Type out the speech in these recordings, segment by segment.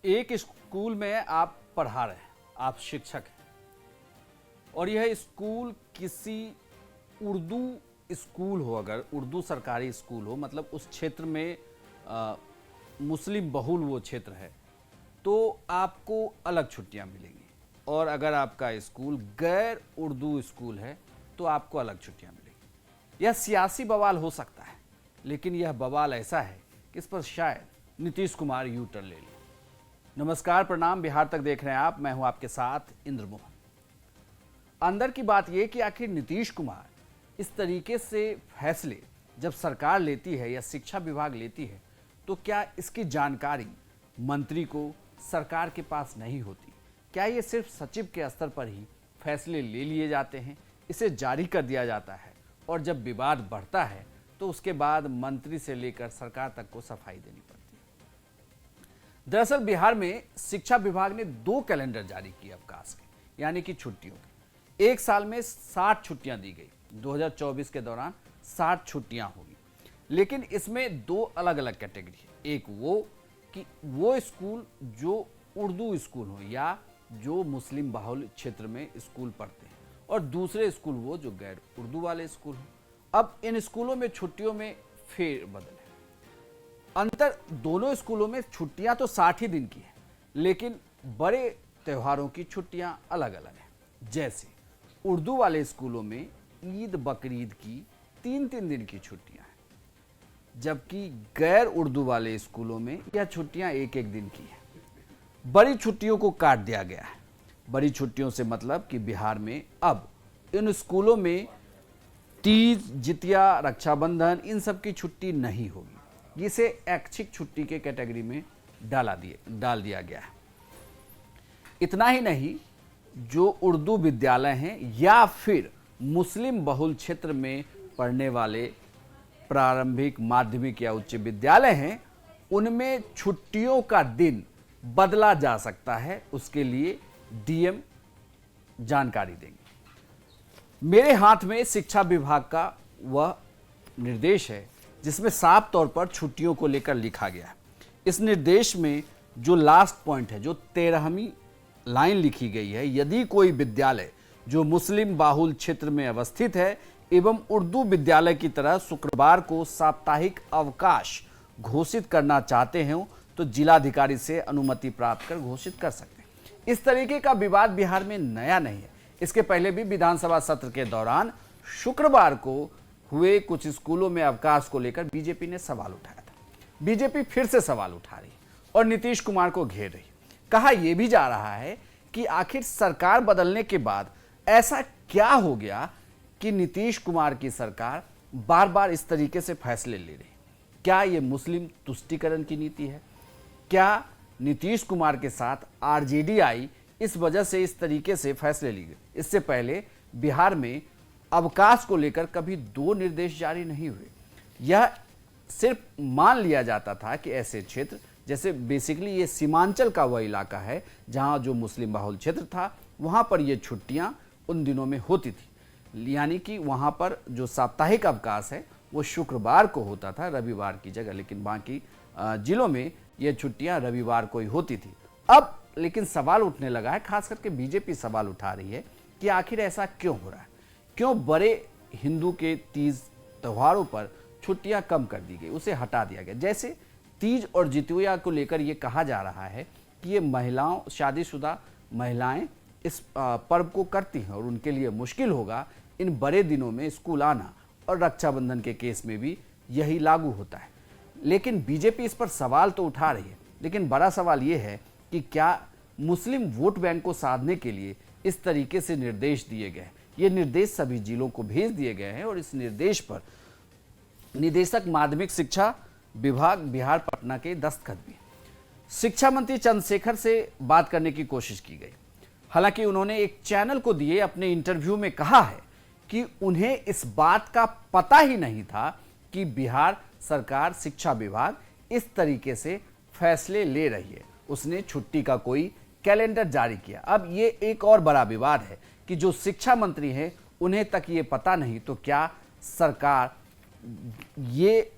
एक स्कूल में आप पढ़ा रहे हैं, आप शिक्षक हैं और यह स्कूल किसी उर्दू स्कूल हो, अगर उर्दू सरकारी स्कूल हो, मतलब उस क्षेत्र में मुस्लिम बहुल वो क्षेत्र है, तो आपको अलग छुट्टियां मिलेंगी। और अगर आपका स्कूल गैर उर्दू स्कूल है तो आपको अलग छुट्टियां मिलेंगी। यह सियासी बवाल हो सकता है, लेकिन यह बवाल ऐसा है कि इस पर शायद नीतीश कुमार यू टर्न ले लें। नमस्कार, प्रणाम, बिहार तक देख रहे हैं आप, मैं हूं आपके साथ इंद्र मोहन। अंदर की बात यह कि आखिर नीतीश कुमार इस तरीके से फैसले जब सरकार लेती है या शिक्षा विभाग लेती है, तो क्या इसकी जानकारी मंत्री को, सरकार के पास नहीं होती? क्या ये सिर्फ सचिव के स्तर पर ही फैसले ले लिए जाते हैं, इसे जारी कर दिया जाता है और जब विवाद बढ़ता है तो उसके बाद मंत्री से लेकर सरकार तक को सफाई देनी पड़ती है? दरअसल बिहार में शिक्षा विभाग ने 2 कैलेंडर जारी किए अवकाश के, यानी कि छुट्टियों के। एक साल में 60 छुट्टियां दी गई, 2024 के दौरान 60 छुट्टियां होगी। लेकिन इसमें 2 अलग अलग कैटेगरी है। एक वो कि वो स्कूल जो उर्दू स्कूल हो या जो मुस्लिम बाहुल क्षेत्र में स्कूल पढ़ते हैं, और दूसरे स्कूल वो जो गैर उर्दू वाले स्कूल हैं। अब इन स्कूलों में छुट्टियों में फेरबदल है। अंतर दोनों स्कूलों में छुट्टियां तो 60 ही दिन की है, लेकिन बड़े त्योहारों की छुट्टियां अलग अलग हैं। जैसे उर्दू वाले स्कूलों में ईद बकरीद की 3-3 दिन की छुट्टियां हैं, जबकि गैर उर्दू वाले स्कूलों में यह छुट्टियां 1-1 दिन की हैं। बड़ी छुट्टियों को काट दिया गया है। बड़ी छुट्टियों से मतलब कि बिहार में अब इन स्कूलों में तीज, जितिया, रक्षाबंधन, इन सब की छुट्टी नहीं होगी। इसे ऐच्छिक छुट्टी के कैटेगरी में डाल दिया गया है। इतना ही नहीं, जो उर्दू विद्यालय हैं या फिर मुस्लिम बहुल क्षेत्र में पढ़ने वाले प्रारंभिक, माध्यमिक या उच्च विद्यालय हैं, उनमें छुट्टियों का दिन बदला जा सकता है। उसके लिए डीएम जानकारी देंगे। मेरे हाथ में शिक्षा विभाग का वह निर्देश है जिसमें साफ तौर पर छुट्टियों को लेकर लिखा गया है। इस निर्देश में जो लास्ट पॉइंट है, जो 13वीं लाइन लिखी गई है, यदि कोई विद्यालय जो मुस्लिम बाहुल क्षेत्र में अवस्थित है एवं उर्दू विद्यालय की तरह शुक्रवार को साप्ताहिक अवकाश घोषित करना चाहते हैं तो जिलाधिकारी से अनुमति प्राप्त कर घोषित कर सकते हैं। इस तरीके का विवाद बिहार में नया नहीं है। इसके पहले भी विधानसभा सत्र के दौरान शुक्रवार को हुए कुछ स्कूलों में अवकाश को लेकर बीजेपी ने सवाल उठाया था। बीजेपी फिर से सवाल उठा रही और नीतीश कुमार को घेर रही। कहा यह भी जा रहा है कि आखिर सरकार बदलने के बाद ऐसा क्या हो गया कि नीतीश कुमार की सरकार बार बार इस तरीके से फैसले ले रही? क्या यह मुस्लिम तुष्टीकरण की नीति है? क्या नीतीश कुमार के साथ आरजेडी आई, इस वजह से इस तरीके से फैसले लिए गए? इससे पहले बिहार में अवकाश को लेकर कभी 2 निर्देश जारी नहीं हुए। यह सिर्फ मान लिया जाता था कि ऐसे क्षेत्र, जैसे बेसिकली ये सीमांचल का वह इलाका है जहां जो मुस्लिम बाहुल क्षेत्र था, वहां पर ये छुट्टियां उन दिनों में होती थी। यानी कि वहां पर जो साप्ताहिक अवकाश है वो शुक्रवार को होता था, रविवार की जगह। लेकिन बाकी जिलों में ये छुट्टियां रविवार को ही होती थी। अब लेकिन सवाल उठने लगा है, खास करके बीजेपी सवाल उठा रही है कि आखिर ऐसा क्यों हो रहा है? क्यों बड़े हिंदू के तीज त्योहारों पर छुट्टियां कम कर दी गई, उसे हटा दिया गया? जैसे तीज और जितिया को लेकर यह कहा जा रहा है कि ये महिलाओं, शादीशुदा महिलाएं इस पर्व को करती हैं और उनके लिए मुश्किल होगा इन बड़े दिनों में स्कूल आना, और रक्षाबंधन के केस में भी यही लागू होता है। लेकिन बीजेपी इस पर सवाल तो उठा रही है, लेकिन बड़ा सवाल यह है कि क्या मुस्लिम वोट बैंक को साधने के लिए इस तरीके से निर्देश दिए गए? ये निर्देश सभी जिलों को भेज दिए गए हैं और इस निर्देश पर निदेशक माध्यमिक शिक्षा विभाग बिहार पटना के दस्तखत भी। शिक्षा मंत्री चंद्रशेखर से बात करने की कोशिश की गई। हालांकि उन्होंने एक चैनल को दिए अपने इंटरव्यू में कहा है कि उन्हें इस बात का पता ही नहीं था कि बिहार सरकार, शिक्षा विभाग इस तरीके से फैसले ले रही है। उसने छुट्टी का कोई कैलेंडर जारी किया। अब ये एक और बड़ा विवाद है कि जो शिक्षा मंत्री हैं उन्हें तक ये पता नहीं, तो क्या सरकार ये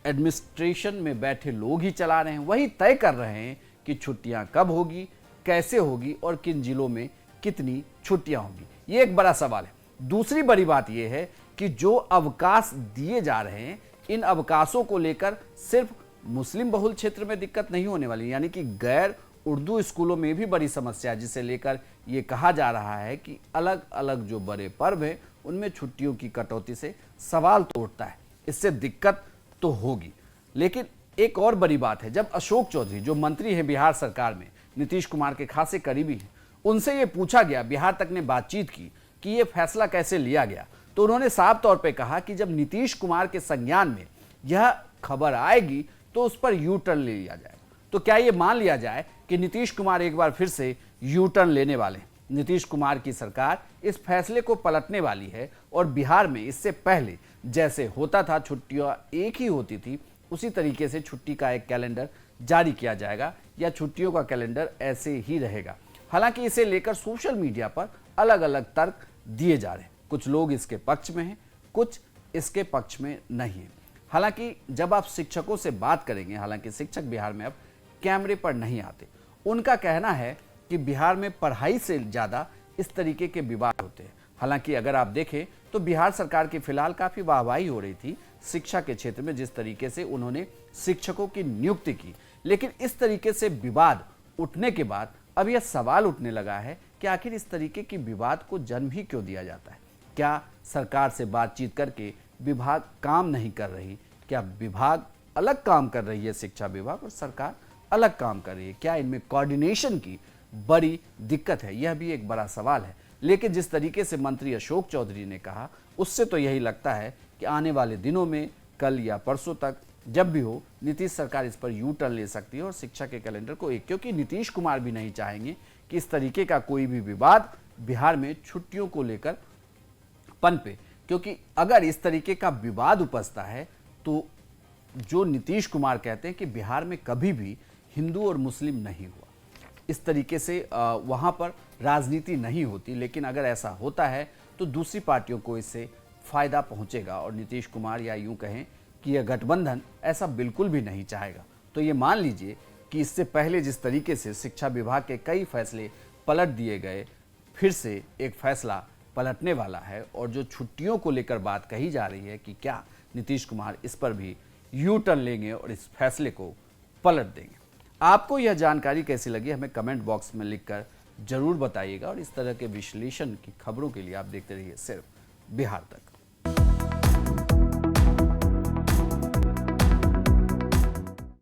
एडमिनिस्ट्रेशन में बैठे लोग ही चला रहे हैं, वही तय कर रहे हैं कि छुट्टियां कब होगी, कैसे होगी और किन जिलों में कितनी छुट्टियां होंगी। ये एक बड़ा सवाल है। दूसरी बड़ी बात यह है कि जो अवकाश दिए जा रहे हैं, इन अवकाशों को लेकर सिर्फ मुस्लिम बहुल क्षेत्र में दिक्कत नहीं होने वाली, यानी कि गैर उर्दू स्कूलों में भी बड़ी समस्या है, जिसे लेकर ये कहा जा रहा है कि अलग अलग जो बड़े पर्व हैं उनमें छुट्टियों की कटौती से सवाल तो उठता है, इससे दिक्कत तो होगी। लेकिन एक और बड़ी बात है, जब अशोक चौधरी जो मंत्री हैं बिहार सरकार में, नीतीश कुमार के खासे करीबी हैं, उनसे ये पूछा गया, बिहार तक ने बातचीत की कि ये फैसला कैसे लिया गया, तो उन्होंने साफ तौर पे कहा कि जब नीतीश कुमार के संज्ञान में यह खबर आएगी तो उस पर यू टर्न ले लिया जाएगा। तो क्या ये मान लिया जाए कि नीतीश कुमार एक बार फिर से यू टर्न लेने वाले हैं? नीतीश कुमार की सरकार इस फैसले को पलटने वाली है और बिहार में इससे पहले जैसे होता था, छुट्टियां एक ही होती थी, उसी तरीके से छुट्टी का एक कैलेंडर जारी किया जाएगा या छुट्टियों का कैलेंडर ऐसे ही रहेगा। हालांकि इसे लेकर सोशल मीडिया पर अलग अलग तर्क दिए जा रहे हैं। कुछ लोग इसके पक्ष में हैं, कुछ इसके पक्ष में नहीं है। हालांकि जब आप शिक्षकों से बात करेंगे, हालांकि शिक्षक बिहार में अब कैमरे पर नहीं आते, उनका कहना है कि बिहार में पढ़ाई से ज़्यादा इस तरीके के विवाद होते हैं। हालांकि अगर आप देखें तो बिहार सरकार की फिलहाल काफ़ी वाहवाही हो रही थी शिक्षा के क्षेत्र में, जिस तरीके से उन्होंने शिक्षकों की नियुक्ति की। लेकिन इस तरीके से विवाद उठने के बाद अब यह सवाल उठने लगा है कि आखिर इस तरीके की विवाद को जन्म ही क्यों दिया जाता है? क्या सरकार से बातचीत करके विभाग काम नहीं कर रही? क्या विभाग अलग काम कर रही है, शिक्षा विभाग, और सरकार अलग काम कर रही है? क्या इनमें कोऑर्डिनेशन की बड़ी दिक्कत है? यह भी एक बड़ा सवाल है। लेकिन जिस तरीके से मंत्री अशोक चौधरी ने कहा, उससे तो यही लगता है कि आने वाले दिनों में, कल या परसों तक जब भी हो, नीतीश सरकार इस पर यू टर्न ले सकती है और शिक्षा के कैलेंडर को क्योंकि नीतीश कुमार भी नहीं चाहेंगे कि इस तरीके का कोई भी विवाद बिहार में छुट्टियों को लेकर पनपे। क्योंकि अगर इस तरीके का विवाद उपजता है तो जो नीतीश कुमार कहते हैं कि बिहार में कभी भी हिंदू और मुस्लिम नहीं हुआ, इस तरीके से वहाँ पर राजनीति नहीं होती। लेकिन अगर ऐसा होता है तो दूसरी पार्टियों को इससे फायदा पहुँचेगा और नीतीश कुमार, या यूँ कहें कि यह गठबंधन, ऐसा बिल्कुल भी नहीं चाहेगा। तो ये मान लीजिए कि इससे पहले जिस तरीके से शिक्षा विभाग के कई फैसले पलट दिए गए, फिर से एक फैसला पलटने वाला है। और जो छुट्टियों को लेकर बात कही जा रही है कि क्या नीतीश कुमार इस पर भी यू टर्न लेंगे और इस फैसले को पलट देंगे। आपको यह जानकारी कैसी लगी, हमें कमेंट बॉक्स में लिखकर जरूर बताइएगा। और इस तरह के विश्लेषण की खबरों के लिए आप देखते रहिए सिर्फ बिहार तक।